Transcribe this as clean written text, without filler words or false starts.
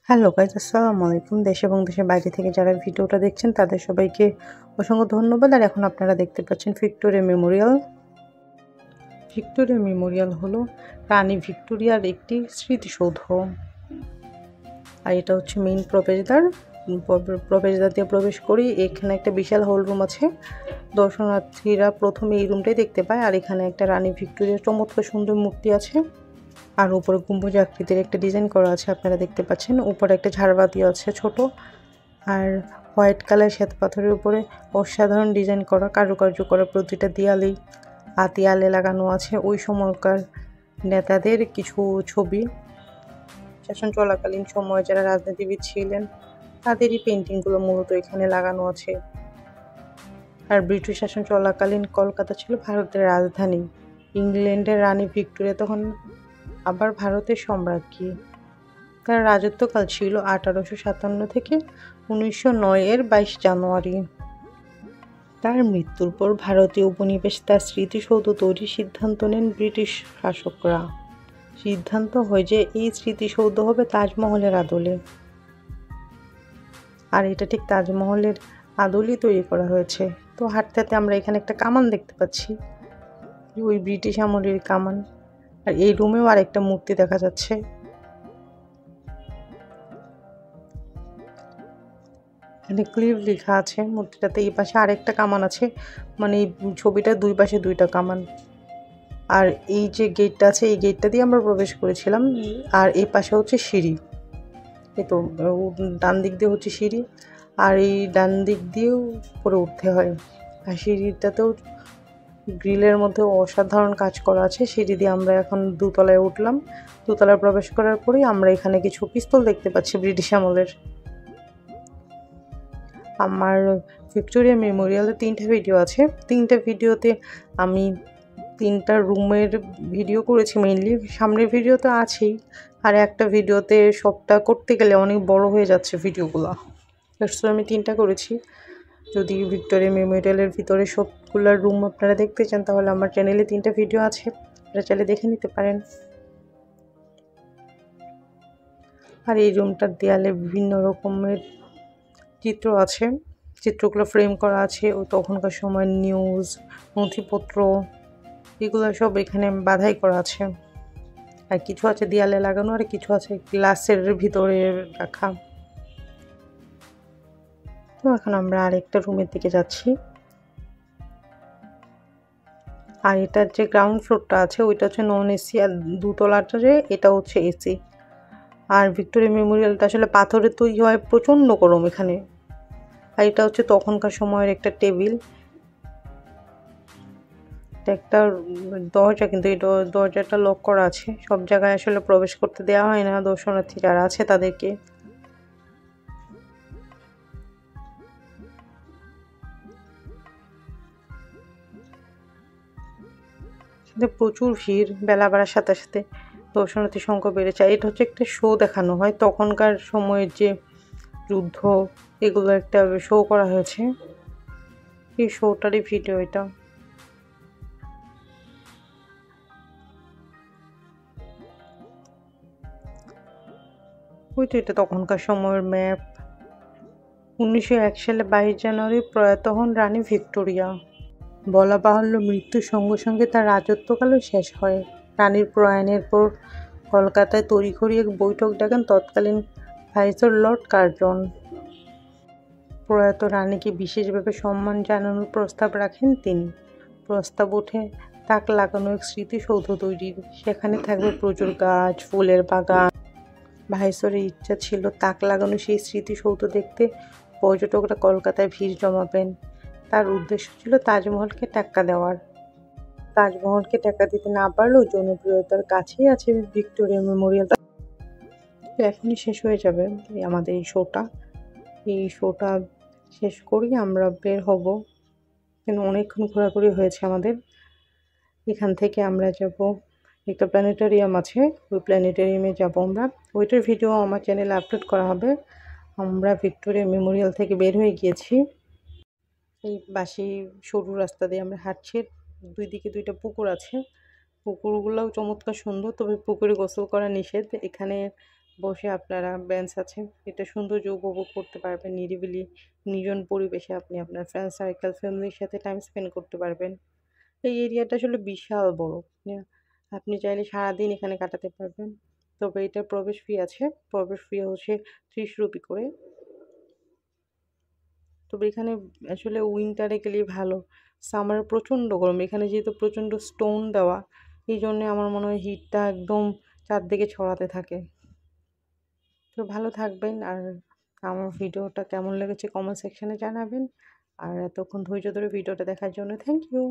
Hello guys, আসসালামু আলাইকুম। দেশ এবং দেশের বাইরে থেকে যারা ভিডিওটা দেখছেন তাদের সবাইকে অসংখ্য ধন্যবাদ। আর এখন আপনারা দেখতে পাচ্ছেন ভিক্টোরিয়া মেমোরিয়াল। ভিক্টোরিয়া মেমোরিয়াল হলো রানী ভিক্টোরিয়ার একটি স্মৃতিসৌধ। আর এটা হচ্ছে মেইন প্রবেশদ্বার দিয়ে প্রবেশ করি। এখানে একটা বিশাল হল রুম আছে। দর্শনার্থীরা প্রথমে এই রুমটাই দেখতে পায়। আর এখানে একটা রানী ভিক্টোরিয়ার চমৎকার সুন্দর মূর্তি আছে। আর উপরে গম্বুজ আকৃতির একটা ডিজাইন করা আছে, আপনারা দেখতে পাচ্ছেন। উপরে একটা ঝাড়বাতি আছে ছোট। আর হোয়াইট কালার শ্বেত পাথরের উপরে অসাধারণ ডিজাইন করা, কারুকার্য করা প্রতিটা দেয়ালে লাগানো আছে ওই সময়কার নেতাদের কিছু ছবি। শাসন চলাকালীন সময়ে যারা রাজনীতিবিদ ছিলেন তাদেরই পেন্টিংগুলো মূলত এখানে লাগানো আছে। আর ব্রিটিশ শাসন চলাকালীন কলকাতা ছিল ভারতের রাজধানী। ইংল্যান্ডের রানী ভিক্টোরিয়া তখন আবার ভারতের সম্রাজ্ঞী। তার রাজত্বকাল ছিল 1857 থেকে 1909 এর 22 জানুয়ারি। তার মৃত্যুর পর ভারতীয় উপনিবেশ তার স্মৃতিসৌধ তৈরির সিদ্ধান্ত নেন ব্রিটিশ শাসকরা। সিদ্ধান্ত হয় যে এই স্মৃতিসৌধ হবে তাজমহলের আদলে। আর এটা ঠিক তাজমহলের আদলেই তৈরি করা হয়েছে। তো হাঁটতে হাঁটতে আমরা এখানে একটা কামান দেখতে পাচ্ছি, ওই ব্রিটিশ আমলের কামান। আর এই রুমেও আরেকটা মূর্তি দেখা যাচ্ছে। এখানে ক্লিভ লেখা আছে মূর্তিটাতে। এই পাশে আরেকটা কামান আছে, মানে এই ছবিটার দুই পাশে দুইটা কামান। আর এই যে গেটটা আছে, এই গেটটা দিয়ে আমরা প্রবেশ করেছিলাম। আর এই পাশে হচ্ছে সিঁড়ি। এই তো ডান দিক দিয়ে হচ্ছে সিঁড়ি, আর এই ডান দিক দিয়েও উপরে উঠতে হয়। আর সিঁড়িটাতেও গ্রিলের মধ্যে অসাধারণ কাজ করা আছে। সিঁড়ি দিয়ে আমরা এখন দোতলায় উঠলাম। দোতলায় প্রবেশ করার পরেই আমরা এখানে কিছু পিস্তল দেখতে পাচ্ছি ব্রিটিশ আমলের। আমার ভিক্টোরিয়া মেমোরিয়ালে 3টা ভিডিও আছে। 3টা ভিডিওতে আমি 3টা রুমের ভিডিও করেছি মেইনলি। সামনের ভিডিও তো আছেই, আর একটা ভিডিওতে সবটা করতে গেলে অনেক বড় হয়ে যাচ্ছে ভিডিওগুলো। সো আমি 3টা করেছি। যদি ভিক্টোরিয়া মেমোরিয়ালের ভিতরে সবগুলো রুম আপনারা দেখতে চান তাহলে আমার চ্যানেলে 3টা ভিডিও আছে, আপনারা চাইলে দেখে নিতে পারেন। আর এই রুমটার দেয়ালে বিভিন্ন রকমের চিত্র আছে। চিত্রগুলো ফ্রেম করা আছে ও তখনকার সময় নিউজ, নথিপত্র, এগুলো সব এখানে বাধাই করা আছে। আর কিছু আছে দেয়ালে লাগানো, আর কিছু আছে গ্লাসের ভিতরে রাখা। তো এখন আমরা আরেকটা রুমের দিকে যাচ্ছি। আর এটার যে গ্রাউন্ড ফ্লোরটা আছে ওইটা হচ্ছে নন এসি, আর দোতলাটা যে এটা হচ্ছে এসি। আর ভিক্টোরিয়া মেমোরিয়ালটা আসলে পাথরের তৈরি হয়, প্রচণ্ড গরম এখানে। আর এটা হচ্ছে তখনকার সময়ের একটা টেবিল, একটা দরজা, কিন্তু এই দরজাটা লক করা আছে। সব জায়গায় আসলে প্রবেশ করতে দেওয়া হয় না দর্শনার্থী যারা আছে তাদেরকে। প্রচুর ভিড়, বেলা বাড়ার সাথে সাথে দর্শনার্থীর সংখ্যা বেড়ে যায়। এটা হচ্ছে একটা শো দেখানো হয়, তখনকার সময়ের যে যুদ্ধ, এগুলো একটা শো করা হয়েছে। এই শোটারই ভিডিও এটা। ওই তো এটা তখনকার সময়ের ম্যাপ। 1901 সালে 22 জানুয়ারি প্রয়াত হন রানী ভিক্টোরিয়া। বলা বাহুল্য, মৃত্যুর সঙ্গে সঙ্গে তার রাজত্বকালও শেষ হয়। রানীর প্রয়াণের পর কলকাতায় তড়িঘড়ি এক বৈঠক ডাকেন তৎকালীন ভাইসরয় লর্ড কার্জন। প্রয়াত রানীকে বিশেষভাবে সম্মান জানানোর প্রস্তাব রাখেন তিনি। প্রস্তাব ওঠে তাক লাগানো এক স্মৃতিসৌধ তৈরির। সেখানে থাকবে প্রচুর গাছ, ফুলের বাগান। ভাইসরয়ের ইচ্ছা ছিল তাক লাগানো সেই স্মৃতিসৌধ দেখতে পর্যটকরা কলকাতায় ভিড় জমাবেন। তার উদ্দেশ্য ছিল তাজমহলকে টেক্কা দেওয়ার। তাজমহলকে টেক্কা দিতে না পারলেও জনপ্রিয়তার কাছেই আছে ভিক্টোরিয়া মেমোরিয়াল। এখনই শেষ হয়ে যাবে আমাদের এই শোটা। এই শোটা শেষ করি আমরা বের হব, কিন্তু অনেকক্ষণ ঘোরাঘুরি হয়েছে আমাদের। এখান থেকে আমরা যাব, একটা প্ল্যানেটোরিয়াম আছে, ওই প্ল্যানেটোরিয়ামে যাব আমরা। ওইটার ভিডিও আমার চ্যানেলে আপলোড করা হবে। আমরা ভিক্টোরিয়া মেমোরিয়াল থেকে বের হয়ে গিয়েছি। এই বাসি সরু রাস্তা দিয়ে আমরা হাঁটছি। দুই দিকে 2টা পুকুর আছে। পুকুরগুলোও চমৎকার সুন্দর, তবে পুকুরে গোসল করা নিষেধ। এখানে বসে আপনারা বেঞ্চ আছে, এটা সৌন্দর্য উপভোগ করতে পারবেন। নিরিবিলি নির্জন পরিবেশে আপনি আপনার ফ্রেন্ড সার্কেল, ফ্যামিলির সাথে টাইম স্পেন্ড করতে পারবেন। এই এরিয়াটা আসলে বিশাল বড়। আপনি চাইলে সারাদিন এখানে কাটাতে পারবেন। তবে এটার প্রবেশ ফি আছে। প্রবেশ ফি হচ্ছে ৳৩০ করে। তবে এখানে আসলে উইন্টারে গেলেই ভালো। সামারে প্রচণ্ড গরম। এখানে যেহেতু প্রচণ্ড স্টোন দেওয়া, এইজন্যে আমার মনে হয় হিটটা একদম চারদিকে ছড়াতে থাকে। তো ভালো থাকবেন। আর আমার ভিডিওটা কেমন লেগেছে কমেন্ট সেকশনে জানাবেন। আর এতক্ষণ ধৈর্য ধরে ভিডিওটা দেখার জন্য থ্যাংক ইউ।